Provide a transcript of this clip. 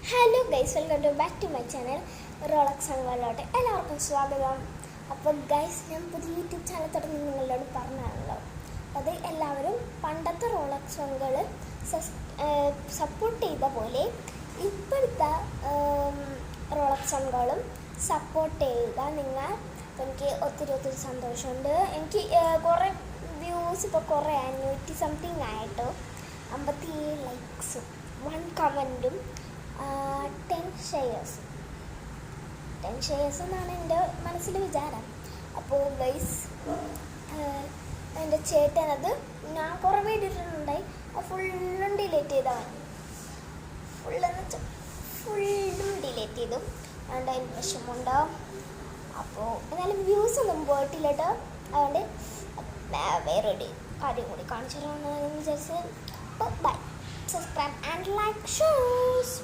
Hello guys, welcome to back to my channel Rolex വേൾഡിലോട്ട് എല്ലാവർക്കും സ്വാഗതം. അപ്പോൾ ഗൈസ്, ഞാൻ പുതിയ യൂട്യൂബ് ചാനൽ തുടങ്ങി നിങ്ങളോട് പറഞ്ഞാണല്ലോ. അത് എല്ലാവരും പണ്ടത്തെ റോളക്സ് വങ്ങൾ സപ്പോർട്ട് ചെയ്ത പോലെ ഇപ്പോഴത്തെ റോളക്സ് വങ്ങളും സപ്പോർട്ട് ചെയ്യുക നിങ്ങൾ. അപ്പോൾ എനിക്ക് ഒത്തിരി സന്തോഷമുണ്ട്. എനിക്ക് കുറേ വ്യൂസ് ഇപ്പോൾ കുറേ 100 സംതിങ് ആയിട്ടോ, 57 ലൈക്സും 1 കമൻറ്റും 10 ഷെയർസ് എന്നാണ് എൻ്റെ മനസ്സിൽ വിചാരം. അപ്പോൾ ഗൈസ്, എൻ്റെ ചേട്ടനത് ഞാൻ കുറേ വേണ്ടിയിട്ടുണ്ടായി, ഫുള്ളും ഡിലീറ്റ് ചെയ്തവൻ. ഫുള്ളെന്ന് വെച്ചാൽ ഫുള്ളും ഡിലീറ്റ് ചെയ്തു. അതുകൊണ്ട് അതിന് വിഷമമുണ്ടാവും. അപ്പോൾ എന്നാലും വ്യൂസ് ഒന്നും പോയിട്ടില്ല കേട്ടോ. അതുകൊണ്ട് വേറൊരു കാര്യം കൂടി കാണിച്ചു തരാമെന്ന് വിചാരിച്ച്. അപ്പോൾ by, subscribe and like shows. Bye.